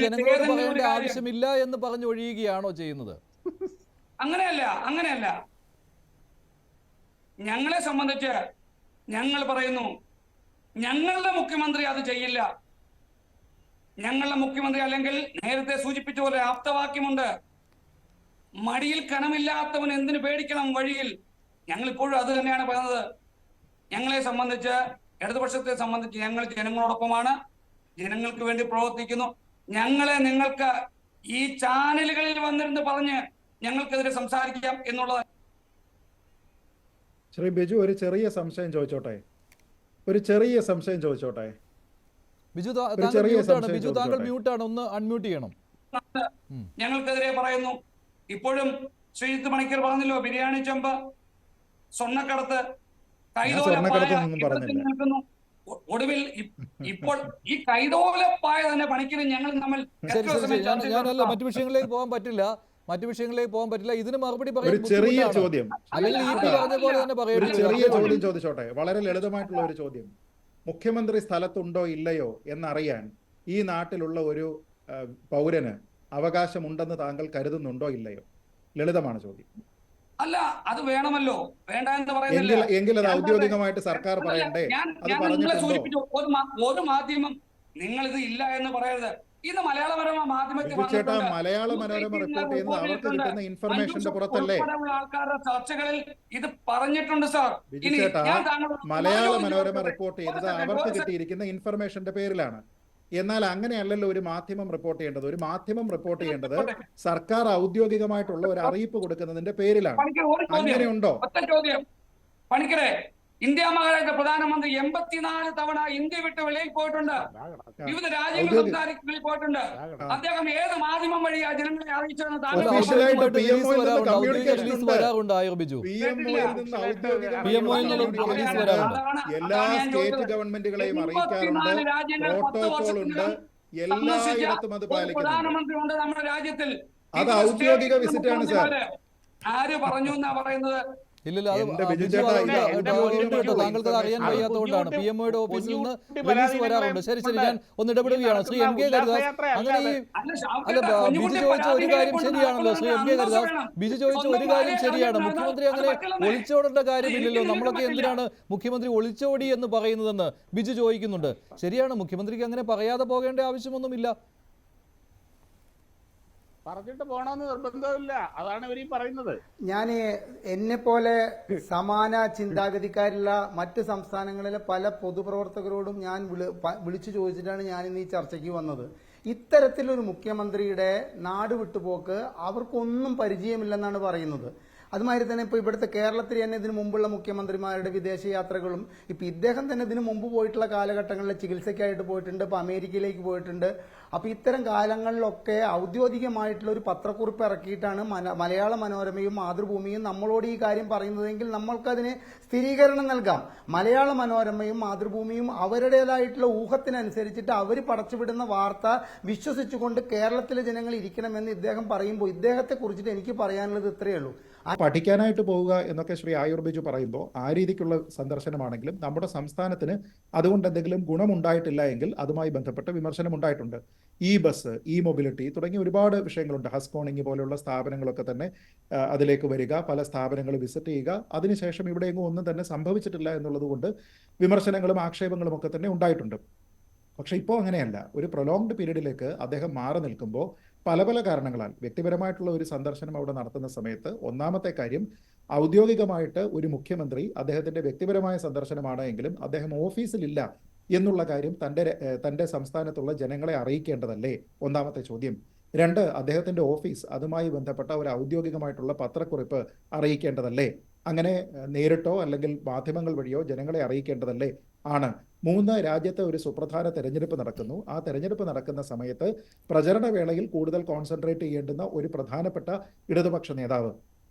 ജനങ്ങളോട് പറയേണ്ട ആവശ്യമില്ല എന്ന് പറഞ്ഞൊഴിയുകയാണോ ചെയ്യുന്നത്? അങ്ങനെയല്ല. ഞങ്ങളെ സംബന്ധിച്ച് ഞങ്ങൾ പറയുന്നു, ഞങ്ങളുടെ മുഖ്യമന്ത്രി അത് ചെയ്യില്ല. ഞങ്ങളുടെ മുഖ്യമന്ത്രി, അല്ലെങ്കിൽ നേരത്തെ സൂചിപ്പിച്ച പോലെ ആപ്തവാക്യമുണ്ട്, മടിയിൽ കനമില്ലാത്തവൻ എന്തിനു പേടിക്കണം വഴിയിൽ. ഞങ്ങൾ ഇപ്പോഴും അത് തന്നെയാണ് പറയുന്നത്. ഞങ്ങളെ സംബന്ധിച്ച്, ഇടതുപക്ഷത്തെ സംബന്ധിച്ച് ഞങ്ങൾ ജനങ്ങളോടൊപ്പമാണ്, ജനങ്ങൾക്ക് വേണ്ടി പ്രവർത്തിക്കുന്നു. ഞങ്ങളെ നിങ്ങൾക്ക് ഈ ചാനലുകളിൽ വന്നിരുന്ന് പറഞ്ഞ് ഞങ്ങൾക്കെതിരെ സംസാരിക്കാം എന്നുള്ളത്. ശ്രീ ബിജു, ഒരു ചെറിയ സംശയം ചോദിച്ചോട്ടെ? ബിജു താങ്കൾ മ്യൂട്ടാണ്, ഒന്ന് അൺമ്യൂട്ട് ചെയ്യണം. ഞങ്ങൾക്കെതിരെ പറയുന്നു. ഇപ്പോഴും ശ്രീജിത്ത് പണിക്കർ പറഞ്ഞല്ലോ, ബിരിയാണി ചെമ്പ്, സ്വർണ്ണക്കടത്ത്, നിൽക്കുന്നു. ഒടുവിൽ ഇപ്പോൾ ഈ കൈതോലപ്പായ തന്നെ പണിക്കരും ഞങ്ങൾ തമ്മിൽ മറ്റു വിഷയങ്ങളിലേക്ക് പോകാൻ പറ്റില്ല. ഇതിന് മറുപടി പറയാൻ ചെറിയ ചോദ്യം ചോദിച്ചോട്ടെ? വളരെ ലളിതമായിട്ടുള്ള ഒരു ചോദ്യം. മുഖ്യമന്ത്രി സ്ഥലത്തുണ്ടോ ഇല്ലയോ എന്നറിയാൻ ഈ നാട്ടിലുള്ള ഒരു പൗരന് അവകാശമുണ്ടെന്ന് താങ്കൾ കരുതുന്നുണ്ടോ ഇല്ലയോ? ലളിതമാണ് ചോദ്യം. അല്ല, അത് വേണമല്ലോ. വേണ്ട എന്ന് പറയുന്നില്ല. എങ്കിൽ അത് ഔദ്യോഗികമായിട്ട് സർക്കാർ പറയണ്ടേ? അത് പറഞ്ഞിട്ടുണ്ടോ? ഒരു മാധ്യമം നിങ്ങൾ ഇത് ഇല്ല എന്ന് പറയരുത്. ഇന്ന് മലയാള മാധ്യമത്തിൽ മലയാള മനോരമ റിപ്പോർട്ട് ചെയ്യുന്നത് അവർക്ക് കിട്ടുന്ന ഇൻഫർമേഷന്റെ പുറത്തല്ലേ? ആൾക്കാരുടെ ചർച്ചകളിൽ ഇത് പറഞ്ഞിട്ടുണ്ട് സാർ. മലയാള മനോരമ റിപ്പോർട്ട് ചെയ്തത് അവർക്ക് കിട്ടിയിരിക്കുന്ന ഇൻഫർമേഷന്റെ പേരിലാണ്. എന്നാൽ അങ്ങനെയല്ലല്ലോ ഒരു മാധ്യമം റിപ്പോർട്ട് ചെയ്യേണ്ടത്. ഒരു മാധ്യമം റിപ്പോർട്ട് ചെയ്യേണ്ടത് സർക്കാർ ഔദ്യോഗികമായിട്ടുള്ള ഒരു അറിയിപ്പ് കൊടുക്കുന്നതിന്റെ പേരിലാണ്. അങ്ങനെയുണ്ടോ? പണിക്കരെ, ഇന്ത്യ മഹാരാജ്യത്തെ പ്രധാനമന്ത്രി 84 തവണ ഇന്ത്യ വിട്ട് വെളിയിൽ പോയിട്ടുണ്ട്, വിവിധ രാജ്യങ്ങളിൽ പോയിട്ടുണ്ട്. അദ്ദേഹം ഏത് മാധ്യമം വഴിയാ ജനങ്ങളെ അറിയിച്ചതെന്ന് എല്ലാ സ്റ്റേറ്റ് ഗവൺമെന്റുകളെയും അറിയിക്കാറുണ്ട്, പ്രോട്ടോകോൾ ഉണ്ട്, എല്ലായിടത്തും അത് പാലിക്കുന്നു. പ്രധാനമന്ത്രി ഉണ്ട് നമ്മുടെ രാജ്യത്തിൽ. അത് ഔദ്യോഗിക വിസിറ്റ് ആണ് സാർ. ആര് പറഞ്ഞു എന്നാ പറയുന്നത്? താങ്കൾക്ക് അറിയാൻ വയ്യാത്തതുകൊണ്ടാണ്. PMOയുടെ ഓഫീസിൽ നിന്ന് റിലീസ് വരാറുണ്ട്. ശരി, ഞാൻ ഒന്ന് ഇടപെടുകയാണ്. ശ്രീ MK ഹരിദാസ്, അങ്ങനെ ബിജു ചോദിച്ച ഒരു കാര്യം ശരിയാണല്ലോ. ശ്രീ MK ഹരിദാസ്, ബിജു ചോദിച്ച ഒരു കാര്യം ശരിയാണ്. മുഖ്യമന്ത്രി അങ്ങനെ ഒളിച്ചോടേണ്ട കാര്യമില്ലല്ലോ. നമ്മളൊക്കെ എന്തിനാണ് മുഖ്യമന്ത്രി ഒളിച്ചോടി എന്ന് പറയുന്നതെന്ന് ബിജു ചോദിക്കുന്നുണ്ട്. ശരിയാണ്, മുഖ്യമന്ത്രിക്ക് അങ്ങനെ പറയാതെ പോകേണ്ട ആവശ്യമൊന്നുമില്ല. പറഞ്ഞിട്ട് പോണമെന്ന് നിർബന്ധമില്ല. അതാണ് ഇവർ പറയുന്നത്. ഞാൻ എന്നെ പോലെ സമാന ചിന്താഗതിക്കാരുള്ള മറ്റ് സംസ്ഥാനങ്ങളിലെ പല പൊതുപ്രവർത്തകരോടും ഞാൻ വിളിച്ചു ചോദിച്ചിട്ടാണ് ഞാൻ ഇന്ന് ഈ ചർച്ചയ്ക്ക് വന്നത്. ഇത്തരത്തിലൊരു മുഖ്യമന്ത്രിയുടെ നാട് വിട്ടുപോക്ക് അവർക്കൊന്നും പരിചയമില്ലെന്നാണ് പറയുന്നത്. അതുമാതിരി തന്നെ ഇപ്പോൾ ഇവിടുത്തെ കേരളത്തിൽ തന്നെ ഇതിനു മുമ്പുള്ള മുഖ്യമന്ത്രിമാരുടെ വിദേശയാത്രകളും ഇപ്പം ഇദ്ദേഹം തന്നെ ഇതിനു മുമ്പ് പോയിട്ടുള്ള കാലഘട്ടങ്ങളിൽ ചികിത്സയ്ക്കായിട്ട് പോയിട്ടുണ്ട്, ഇപ്പോൾ അമേരിക്കയിലേക്ക് പോയിട്ടുണ്ട്. അപ്പോൾ ഇത്തരം കാലങ്ങളിലൊക്കെ ഔദ്യോഗികമായിട്ടുള്ള ഒരു പത്രക്കുറിപ്പ് ഇറക്കിയിട്ടാണ് മലയാള മനോരമയും മാതൃഭൂമിയും നമ്മളോട് ഈ കാര്യം പറയുന്നതെങ്കിൽ നമ്മൾക്കതിന് സ്ഥിരീകരണം നൽകാം. മലയാള മനോരമയും മാതൃഭൂമിയും അവരുടേതായിട്ടുള്ള ഊഹത്തിനനുസരിച്ചിട്ട് അവർ പടച്ചുവിടുന്ന വാർത്ത വിശ്വസിച്ചുകൊണ്ട് കേരളത്തിലെ ജനങ്ങൾ ഇരിക്കണമെന്ന് ഇദ്ദേഹം പറയുമ്പോൾ ഇദ്ദേഹത്തെ കുറിച്ചിട്ട് എനിക്ക് പറയാനുള്ളത് ഇത്രയേ ഉള്ളൂ. പഠിക്കാനായിട്ട് പോവുക എന്നൊക്കെ ശ്രീ ആയൂർ ബിജു പറയുമ്പോൾ ആ രീതിക്കുള്ള സന്ദർശനമാണെങ്കിലും നമ്മുടെ സംസ്ഥാനത്തിന് അതുകൊണ്ട് എന്തെങ്കിലും ഗുണമുണ്ടായിട്ടില്ല എങ്കിൽ അതുമായി ബന്ധപ്പെട്ട വിമർശനം ഉണ്ടായിട്ടുണ്ട്. ഈ ബസ്, ഈ മൊബിലിറ്റി തുടങ്ങിയ ഒരുപാട് വിഷയങ്ങളുണ്ട്. ഹസ്കോണിംഗ് പോലെയുള്ള സ്ഥാപനങ്ങളൊക്കെ തന്നെ അതിലേക്ക് വരിക, പല സ്ഥാപനങ്ങൾ വിസിറ്റ് ചെയ്യുക, അതിനുശേഷം ഇവിടെയെങ്ങും ഒന്നും തന്നെ സംഭവിച്ചിട്ടില്ല എന്നുള്ളത് കൊണ്ട് വിമർശനങ്ങളും ആക്ഷേപങ്ങളും ഒക്കെ തന്നെ ഉണ്ടായിട്ടുണ്ട്. പക്ഷെ ഇപ്പോൾ അങ്ങനെയല്ല. ഒരു പ്രൊലോങ്ഡ് പീരീഡിലേക്ക് അദ്ദേഹം മാറി നിൽക്കുമ്പോൾ പല കാരണങ്ങളാൽ വ്യക്തിപരമായിട്ടുള്ള ഒരു സന്ദർശനം അവിടെ നടത്തുന്ന സമയത്ത് ഒന്നാമത്തെ കാര്യം, ഔദ്യോഗികമായിട്ട് ഒരു മുഖ്യമന്ത്രി അദ്ദേഹത്തിന്റെ വ്യക്തിപരമായ സന്ദർശനമാണ് എങ്കിലും അദ്ദേഹം ഓഫീസിലില്ല എന്നുള്ള കാര്യം തന്റെ സംസ്ഥാനത്തുള്ള ജനങ്ങളെ അറിയിക്കേണ്ടതല്ലേ? ഒന്നാമത്തെ ചോദ്യം. രണ്ട്, അദ്ദേഹത്തിന്റെ ഓഫീസ് അതുമായി ബന്ധപ്പെട്ട ഒരു ഔദ്യോഗികമായിട്ടുള്ള പത്രക്കുറിപ്പ് അറിയിക്കേണ്ടതല്ലേ? അങ്ങനെ നേരിട്ടോ അല്ലെങ്കിൽ മാധ്യമങ്ങൾ വഴിയോ ജനങ്ങളെ അറിയിക്കേണ്ടതല്ലേ? ആണ്. മൂന്ന്, രാജ്യത്തെ ഒരു സുപ്രധാന തെരഞ്ഞെടുപ്പ് നടക്കുന്നു. ആ തെരഞ്ഞെടുപ്പ് നടക്കുന്ന സമയത്ത് പ്രചരണ വേളയിൽ കൂടുതൽ കോൺസെൻട്രേറ്റ് ചെയ്യേണ്ടുന്ന ഒരു പ്രധാനപ്പെട്ട ഇടതുപക്ഷ നേതാവ്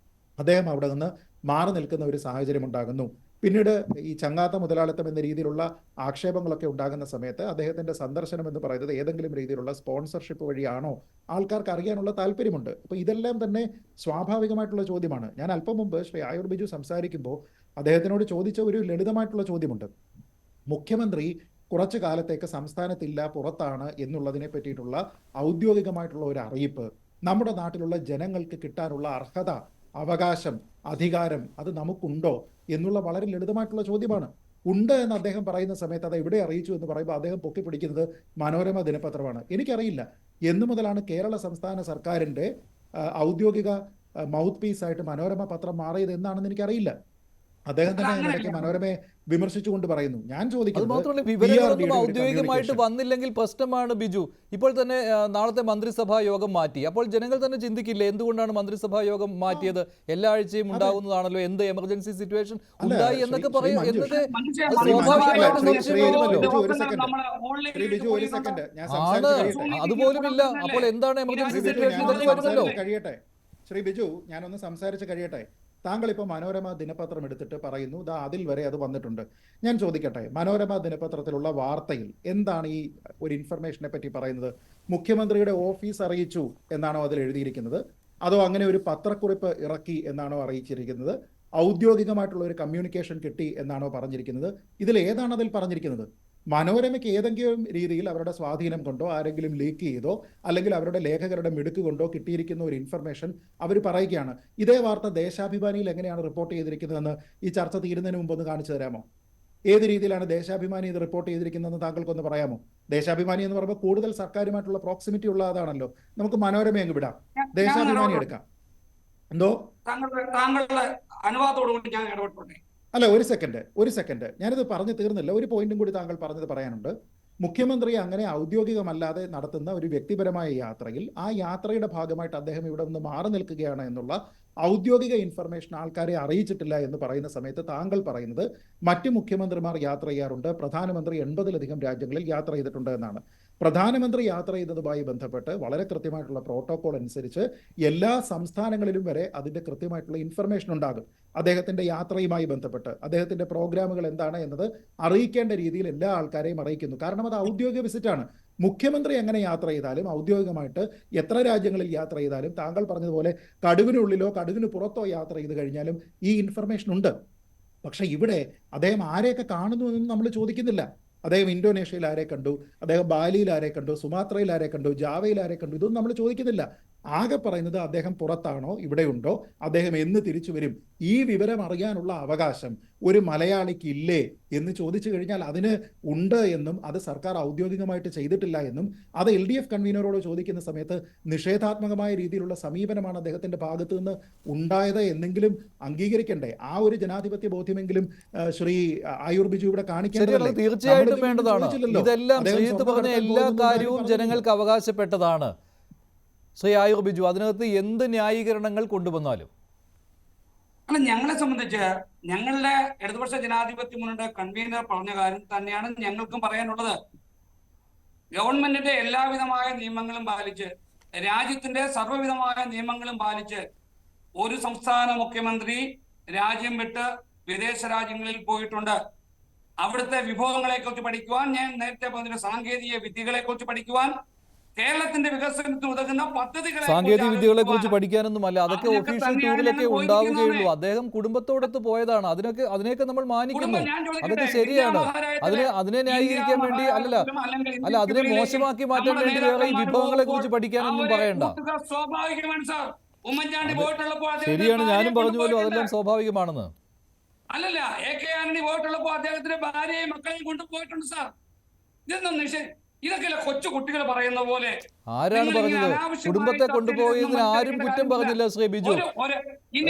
അദ്ദേഹം അവിടെ നിന്ന് മാറി നിൽക്കുന്ന ഒരു സാഹചര്യം ഉണ്ടാകുന്നു. പിന്നീട് ഈ ചങ്ങാത്ത മുതലാളിത്തം എന്ന രീതിയിലുള്ള ആക്ഷേപങ്ങളൊക്കെ ഉണ്ടാകുന്ന സമയത്ത് അദ്ദേഹത്തിന്റെ സന്ദർശനം എന്ന് പറയുന്നത് ഏതെങ്കിലും രീതിയിലുള്ള സ്പോൺസർഷിപ്പ് വഴിയാണോ? ആൾക്കാർക്ക് അറിയാനുള്ള താല്പര്യമുണ്ട്. അപ്പോൾ ഇതെല്ലാം തന്നെ സ്വാഭാവികമായിട്ടുള്ള ചോദ്യമാണ്. ഞാൻ അല്പം മുമ്പ് ശ്രീ ആയൂർ ബിജു സംസാരിക്കുമ്പോൾ അദ്ദേഹത്തിനോട് ചോദിച്ച ഒരു ലളിതമായിട്ടുള്ള ചോദ്യമുണ്ട്. മുഖ്യമന്ത്രി കുറച്ചു കാലത്തേക്ക് സംസ്ഥാനത്തില്ല, പുറത്താണ് എന്നുള്ളതിനെ പറ്റിയിട്ടുള്ള ഔദ്യോഗികമായിട്ടുള്ള ഒരു അറിയിപ്പ് നമ്മുടെ നാട്ടിലുള്ള ജനങ്ങൾക്ക് കിട്ടാനുള്ള അർഹത, അവകാശം, അധികാരം അത് നമുക്കുണ്ടോ എന്നുള്ള വളരെ ലളിതമായിട്ടുള്ള ചോദ്യമാണ്. ഉണ്ട് എന്ന് അദ്ദേഹം പറയുന്ന സമയത്ത് അത് എവിടെ അറിയിച്ചു എന്ന് പറയുമ്പോൾ അദ്ദേഹം പൊക്കിപ്പിടിക്കുന്നത് മനോരമ ദിനപത്രമാണ്. എനിക്കറിയില്ല എന്നു മുതലാണ് കേരള സംസ്ഥാന സർക്കാരിൻ്റെ ഔദ്യോഗിക മൗത്ത് പീസായിട്ട് മനോരമ പത്രം മാറിയത് എന്നാണെന്ന് എനിക്കറിയില്ല. അദ്ദേഹം തന്നെ ഇടയ്ക്ക് മനോരമയെ വിമർശിച്ചുകൊണ്ട് പറയുന്നു. ഞാൻ അത് ചോദിക്കുന്നത് മാത്രമല്ല, വിവരങ്ങളൊന്നും ഔദ്യോഗികമായിട്ട് വന്നില്ലെങ്കിൽ പ്രശ്നമാണ് ബിജു. ഇപ്പോൾ തന്നെ നാളത്തെ മന്ത്രിസഭാ യോഗം മാറ്റി. അപ്പോൾ ജനങ്ങൾ തന്നെ ചിന്തിക്കില്ലേ എന്തുകൊണ്ടാണ് മന്ത്രിസഭാ യോഗം മാറ്റിയത്? എല്ലാ ആഴ്ചയും ഉണ്ടാകുന്നതാണല്ലോ, എന്ത് എമർജൻസി സിറ്റുവേഷൻ ഉണ്ടായി എന്നൊക്കെ പറയും എന്നൊക്കെ അതുപോലും ഇല്ല. അപ്പോൾ എന്താണ് എമർജൻസി സിറ്റുവേഷൻ ഇതൊക്കെ വരുമല്ലോ. കഴിയട്ടെ ശ്രീ ബിജു, ഞാനൊന്ന് സംസാരിച്ച് കഴിയട്ടെ. താങ്കൾ ഇപ്പോൾ മനോരമ ദിനപത്രം എടുത്തിട്ട് പറയുന്നു ദാ അതിൽ വരെ അത് വന്നിട്ടുണ്ട്. ഞാൻ ചോദിക്കട്ടെ, മനോരമ ദിനപത്രത്തിലുള്ള വാർത്തയിൽ എന്താണ് ഈ ഒരു ഇൻഫർമേഷനെ പറ്റി പറയുന്നത്? മുഖ്യമന്ത്രിയുടെ ഓഫീസ് അറിയിച്ചു എന്നാണോ അതിൽ എഴുതിയിരിക്കുന്നത്? അതോ അങ്ങനെ ഒരു പത്രക്കുറിപ്പ് ഇറക്കി എന്നാണോ അറിയിച്ചിരിക്കുന്നത്? ഔദ്യോഗികമായിട്ടുള്ള ഒരു കമ്മ്യൂണിക്കേഷൻ കിട്ടി എന്നാണോ പറഞ്ഞിരിക്കുന്നത്? ഇതിൽ ഏതാണ് അതിൽ പറഞ്ഞിരിക്കുന്നത്? മനോരമയ്ക്ക് ഏതെങ്കിലും രീതിയിൽ അവരുടെ സ്വാധീനം കൊണ്ടോ ആരെങ്കിലും ലീക്ക് ചെയ്തോ അല്ലെങ്കിൽ അവരുടെ ലേഖകരുടെ മിടുക്ക് കൊണ്ടോ കിട്ടിയിരിക്കുന്ന ഒരു ഇൻഫർമേഷൻ അവർ പറയുകയാണ്. ഇതേ വാർത്ത ദേശാഭിമാനിയിൽ എങ്ങനെയാണ് റിപ്പോർട്ട് ചെയ്തിരിക്കുന്നതെന്ന് ഈ ചർച്ച തീരുന്നതിന് മുമ്പ് ഒന്ന് കാണിച്ചു തരാമോ? ഏത് രീതിയിലാണ് ദേശാഭിമാനി ഇത് റിപ്പോർട്ട് ചെയ്തിരിക്കുന്നതെന്ന് താങ്കൾക്കൊന്ന് പറയാമോ? ദേശാഭിമാനി എന്ന് പറയുമ്പോൾ കൂടുതൽ സർക്കാരുമായിട്ടുള്ള പ്രോക്സിമിറ്റി ഉള്ളതാണല്ലോ. നമുക്ക് മനോരമ അങ്ങ് വിടാം, ദേശാഭിമാനി എടുക്കാം. എന്തോ താങ്കളുടെ അനുവാദത്തോടുകൂടി ഞാൻ ഇടപെട്ടോട്ടെ. അല്ല, ഒരു സെക്കൻഡ് ഞാനിത് പറഞ്ഞു തീർന്നില്ല. ഒരു പോയിന്റും കൂടി താങ്കൾ പറഞ്ഞത് പറയാനുണ്ട്. മുഖ്യമന്ത്രി അങ്ങനെ ഔദ്യോഗികമല്ലാതെ നടത്തുന്ന ഒരു വ്യക്തിപരമായ യാത്രയിൽ ആ യാത്രയുടെ ഭാഗമായിട്ട് അദ്ദേഹം ഇവിടെ നിന്ന് മാറി നിൽക്കുകയാണ് എന്നുള്ള ഔദ്യോഗിക ഇൻഫർമേഷൻ ആൾക്കാരെ അറിയിച്ചിട്ടില്ല എന്ന് പറയുന്ന സമയത്ത് താങ്കൾ പറയുന്നത് മറ്റ് മുഖ്യമന്ത്രിമാർ യാത്ര ചെയ്യാറുണ്ട്, പ്രധാനമന്ത്രി 80-ലധികം രാജ്യങ്ങളിൽ യാത്ര ചെയ്തിട്ടുണ്ട് എന്നാണ്. പ്രധാനമന്ത്രി യാത്ര ചെയ്തതുമായി ബന്ധപ്പെട്ട് വളരെ കൃത്യമായിട്ടുള്ള പ്രോട്ടോകോൾ അനുസരിച്ച് എല്ലാ സംസ്ഥാനങ്ങളിലും വരെ അതിൻ്റെ കൃത്യമായിട്ടുള്ള ഇൻഫർമേഷൻ ഉണ്ടാകും. അദ്ദേഹത്തിൻ്റെ യാത്രയുമായി ബന്ധപ്പെട്ട് അദ്ദേഹത്തിൻ്റെ പ്രോഗ്രാമുകൾ എന്താണ് എന്നത് അറിയിക്കേണ്ട രീതിയിൽ എല്ലാ ആൾക്കാരെയും അറിയിക്കുന്നു. കാരണം അത് ഔദ്യോഗിക വിസിറ്റാണ്. മുഖ്യമന്ത്രി എങ്ങനെ യാത്ര ചെയ്താലും ഔദ്യോഗികമായിട്ട് എത്ര രാജ്യങ്ങളിൽ യാത്ര ചെയ്താലും താങ്കൾ പറഞ്ഞതുപോലെ കടുവിനുള്ളിലോ കടുവിന് പുറത്തോ യാത്ര ചെയ്ത് കഴിഞ്ഞാലും ഈ ഇൻഫർമേഷൻ ഉണ്ട്. പക്ഷെ ഇവിടെ അദ്ദേഹം ആരെയൊക്കെ കാണുന്നു എന്നൊന്നും നമ്മൾ ചോദിക്കുന്നില്ല. അദ്ദേഹം ഇന്തോനേഷ്യയിൽ ആരെ കണ്ടു, അദ്ദേഹം ബാലിയിൽ ആരെ കണ്ടു, സുമാത്രയിൽ ആരെ കണ്ടു, ജാവയിൽ ആരെ കണ്ടു, ഇതൊന്നും നമ്മൾ ചോദിക്കുന്നില്ല. ആകെ പറയുന്നത് അദ്ദേഹം പുറത്താണോ ഇവിടെയുണ്ടോ, അദ്ദേഹം എന്ന് തിരിച്ചു വരും, ഈ വിവരം അറിയാനുള്ള അവകാശം ഒരു മലയാളിക്ക് ഇല്ലേ എന്ന് ചോദിച്ചു കഴിഞ്ഞാൽ അതിന് ഉണ്ട് എന്നും അത് സർക്കാർ ഔദ്യോഗികമായിട്ട് ചെയ്തിട്ടില്ല എന്നും അത് LDF കൺവീനറോട് ചോദിക്കുന്ന സമയത്ത് നിഷേധാത്മകമായ രീതിയിലുള്ള സമീപനമാണ് അദ്ദേഹത്തിന്റെ ഭാഗത്തു നിന്ന് ഉണ്ടായത് എന്നെങ്കിലും അംഗീകരിക്കണ്ടേ? ആ ഒരു ജനാധിപത്യ ബോധ്യമെങ്കിലും ശ്രീ ആയൂർ ബിജു ഇവിടെ കാണിക്കേണ്ടതല്ലേ? തീർച്ചയായിട്ടും വേണ്ടതാണ്. ഇതെല്ലാം ശ്രീജിത്ത് പറഞ്ഞ എല്ലാ കാര്യവും ജനങ്ങൾക്ക് അവകാശപ്പെട്ടതാണ്. ശ്രീ ആയൂർ ബിജു, അതിനകത്ത് എന്ത് ന്യായീകരണങ്ങൾ കൊണ്ടുവന്നാലും അല്ല, ഞങ്ങളെ സംബന്ധിച്ച് ഞങ്ങളുടെ ഇടതുപക്ഷ ജനാധിപത്യ മുന്നണിയുടെ കൺവീനർ പറഞ്ഞ കാര്യം തന്നെയാണ് ഞങ്ങൾക്കും പറയാനുള്ളത്. ഗവൺമെന്റിന്റെ എല്ലാവിധമായ നിയമങ്ങളും പാലിച്ച്, രാജ്യത്തിന്റെ സർവ്വവിധമായ നിയമങ്ങളും പാലിച്ച് ഒരു സംസ്ഥാന മുഖ്യമന്ത്രി രാജ്യം വിട്ട് വിദേശ രാജ്യങ്ങളിൽ പോയിട്ടുണ്ട്. അവിടുത്തെ വിഭവങ്ങളെ കുറിച്ച് പഠിക്കുവാൻ, ഞാൻ നേരത്തെ പറഞ്ഞ സാങ്കേതിക വിദ്യകളെ കുറിച്ച് പഠിക്കുവാൻ, കേരളത്തിന്റെ വികസനത്തിന് ഉതകുന്ന പദ്ധതികളെ, സാങ്കേതിക വിദ്യകളെ കുറിച്ച് പഠിക്കാനൊന്നുമല്ല, അതൊക്കെ ഒഫീഷ്യൽ ടൂറിലൊക്കെ ഉണ്ടാവുകയുള്ളൂ. അദ്ദേഹം കുടുംബത്തോടൊത്ത് പോയതാണ്. അതിനെയൊക്കെ നമ്മൾ മാനിക്കുന്നു, അതൊക്കെ ശരിയാണ്. അതിനെ ന്യായീകരിക്കാൻ വേണ്ടി അല്ല അതിനെ മോശമാക്കി മാറ്റാൻ വേണ്ടി വേറെ ഈ വിഭവങ്ങളെ കുറിച്ച് പഠിക്കാനൊന്നും പറയണ്ട. സ്വാഭാവികമാണ് സാർ. ഉമ്മൻചാണ്ടി പോയിട്ടുള്ളപ്പോൾ ശരിയാണ്, ഞാനും പറഞ്ഞുവല്ലോ അതെല്ലാം സ്വാഭാവികമാണെന്ന്. അല്ലല്ല, AK ആന്റണി പോയിട്ടുള്ളപ്പോൾ അദ്ദേഹത്തിന്റെ ഭാര്യയും മക്കളെയും കൊണ്ടുപോയിട്ടുണ്ട് സാർ. ഇതൊന്നും ഇതൊക്കെ കൊച്ചു കുട്ടികൾ പറയുന്ന പോലെ. ആരാണ് പറഞ്ഞത്? കുടുംബത്തെ കൊണ്ടുപോയതിന് ആരും കുറ്റം പറഞ്ഞില്ല ശ്രീ ബിജു.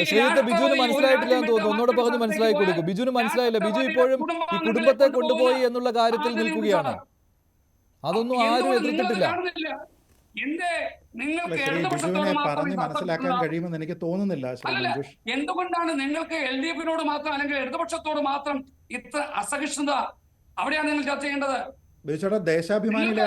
ശ്രീജിത്ത്, ബിജുവിന് മനസ്സിലായിട്ടില്ല എന്ന് തോന്നുന്നു, ഒന്നുകൂടെ പറഞ്ഞ് മനസ്സിലാക്കി കൊടുക്കും. ബിജുവിന് മനസ്സിലായില്ല. ബിജു ഇപ്പോഴും ഈ കുടുംബത്തെ കൊണ്ടുപോയി എന്നുള്ള കാര്യത്തിൽ നിൽക്കുകയാണ്. അതൊന്നും ആരും എതിർത്തിട്ടില്ല. ബിജുവിനെ പറഞ്ഞ് മനസ്സിലാക്കാൻ കഴിയുമെന്ന് എനിക്ക് തോന്നുന്നില്ല. എന്തുകൊണ്ടാണ് നിങ്ങൾക്ക് LDFിനോട് മാത്രം അല്ലെങ്കിൽ ഇടതുപക്ഷത്തോട് മാത്രം ഇത്ര അസഹിഷ്ണുത? അവിടെയാണ് നിങ്ങൾ ചർച്ച ചെയ്യേണ്ടത്. ദേശാഭിമാനിയിലെ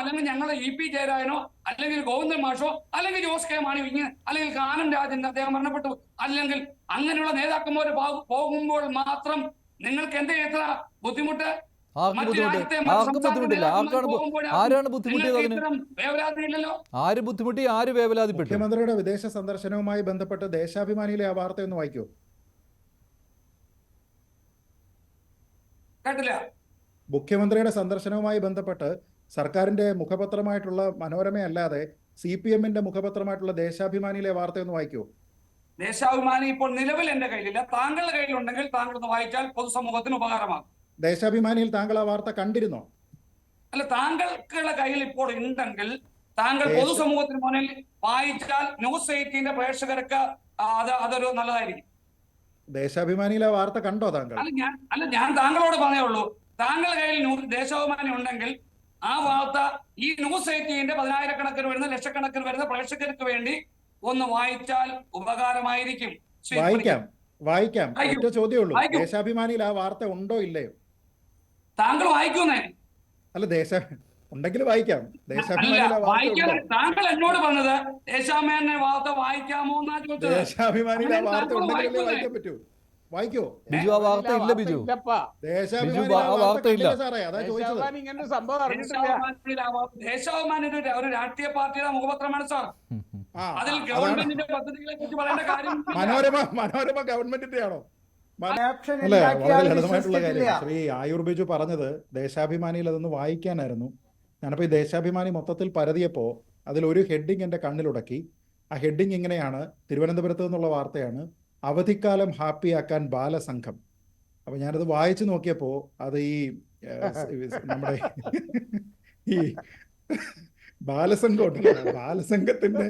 അല്ലെങ്കിൽ ഞങ്ങളെ EP ജയരാജനോ അല്ലെങ്കിൽ ഗോവിന്ദൻ മാഷോ അല്ലെങ്കിൽ ജോസ് കെ മാണി അല്ലെങ്കിൽ കാനം രാജൻ അദ്ദേഹം മരണപ്പെട്ടു, അല്ലെങ്കിൽ അങ്ങനെയുള്ള നേതാക്കന്മാർ പോകുമ്പോൾ മാത്രം നിങ്ങൾക്ക് എന്താ ഇത്ര ബുദ്ധിമുട്ട്? ആർക്കും ബുദ്ധിമുട്ടില്ല. ആരാണ് ബുദ്ധിമുട്ടിയത്? ആര് ബുദ്ധിമുട്ടി, ആര് വേവലാതിപ്പെട്ടു? മുഖ്യമന്ത്രിയുടെ വിദേശ സന്ദർശനവുമായി ബന്ധപ്പെട്ട് ദേശാഭിമാനിയിലെ ആ വാർത്ത ഒന്ന് വായിക്കൂ. കേട്ടില്ല. മുഖ്യമന്ത്രിയുടെ സന്ദർശനവുമായി ബന്ധപ്പെട്ട് സർക്കാരിന്റെ മുഖപത്രമായിട്ടുള്ള മനോരമയല്ലാതെ CPM-ന്റെ മുഖപത്രമായിട്ടുള്ള ദേശാഭിമാനിയിലെ വാർത്തയൊന്ന് വായിക്കൂ. ദേശാഭിമാനി ഇപ്പോൾ നിലവിൽ എന്റെ കയ്യിലില്ല. താങ്കളുടെ കയ്യിലുണ്ടെങ്കിൽ താങ്കൾ ഒന്ന് വായിച്ചാൽ പൊതുസമൂഹത്തിന് ഉപകാരമാകും. ദേശാഭിമാനിയിൽ താങ്കൾ ആ വാർത്ത കണ്ടിരുന്നോ? അല്ല, താങ്കളുടെ കയ്യിൽ ഇപ്പോൾ ഉണ്ടെങ്കിൽ താങ്കൾ പൊതുസമൂഹത്തിന് മുന്നിൽ വായിച്ചാൽ ന്യൂസ് 18 പ്രേക്ഷകർക്ക് അതൊരു നല്ലതായിരിക്കും. ദേശാഭിമാനിയിലെ വാർത്ത കണ്ടോ താങ്കൾ? ഞാൻ താങ്കളോട് പറഞ്ഞേ ഉള്ളൂ. താങ്കളുടെ കയ്യിൽ ദേശാഭിമാനി ഉണ്ടെങ്കിൽ ആ വാർത്ത ഈ ന്യൂസ് 18 പതിനായിരക്കണക്കിന് വരുന്ന ലക്ഷക്കണക്കിന് വരുന്ന പ്രേക്ഷകർക്ക് വേണ്ടി ഒന്ന് വായിച്ചാൽ ഉപകാരമായിരിക്കും. വായിക്കാം. ഒറ്റ ചോദ്യമേ ഉള്ളൂ. ദേശാഭിമാനിയിൽ ആ വാർത്ത ഉണ്ടോ ഇല്ലയോ? താങ്കൾ വായിക്കുന്നേ? അല്ല, ഉണ്ടെങ്കിൽ വായിക്കാം. താങ്കൾ എന്നോട് പറഞ്ഞത് ദേശാഭിമാനി വാർത്ത വായിക്കാമോ എന്നാ ചോദിച്ചത്. ദേശാഭിമാനിയിൽ ആ വാർത്ത ഉണ്ടെങ്കിലല്ലേ വായിക്കാൻ പറ്റൂ. വായിക്കോ ബിജു? ആ വാർത്ത ഇല്ല ബിജു. സാറേ, അതാ ചോദിച്ചത്. ദേശാഭിമാനി ഒരു രാഷ്ട്രീയ പാർട്ടിയുടെ മുഖപത്രമാണ് സാർ. അതിൽ ഗവൺമെന്റിന്റെ പദ്ധതികളെ കുറിച്ച് പറയേണ്ട കാര്യം. മനോരമ ഗവൺമെന്റിന്റെ ആണോ? അല്ല, വളരെ ലളിതമായിട്ടുള്ള കാര്യം. ശ്രീ ആയൂർ ബിജു പറഞ്ഞത് ദേശാഭിമാനിയിൽ അതൊന്ന് വായിക്കാനായിരുന്നു. ഞാനിപ്പോൾ ഈ ദേശാഭിമാനി മൊത്തത്തിൽ പരതിയപ്പോൾ അതിലൊരു ഹെഡിങ് എൻ്റെ കണ്ണിലുടക്കി. ആ ഹെഡിങ് ഇങ്ങനെയാണ്, തിരുവനന്തപുരത്ത് നിന്നുള്ള വാർത്തയാണ്, അവധിക്കാലം ഹാപ്പിയാക്കാൻ ബാലസംഘം. അപ്പോൾ ഞാനത് വായിച്ചു നോക്കിയപ്പോൾ അത് ഈ നമ്മുടെ ഈ ബാലസംഘം ഉണ്ടല്ലോ, ബാലസംഘത്തിന്റെ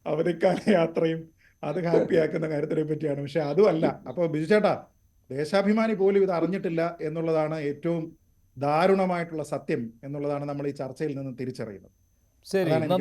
അവധിക്കാല യാത്രയും അത് ഹാപ്പിയാക്കുന്ന കാര്യത്തിനെ പറ്റിയാണ്. പക്ഷെ അതുമല്ല. അപ്പോൾ ബിജു ചേട്ടാ, ദേശാഭിമാനി പോലും ഇത് അറിഞ്ഞിട്ടില്ല എന്നുള്ളതാണ് ഏറ്റവും ദാരുണമായിട്ടുള്ള സത്യം എന്നുള്ളതാണ് നമ്മൾ ഈ ചർച്ചയിൽ നിന്ന് തിരിച്ചറിയുന്നത്. ശരി.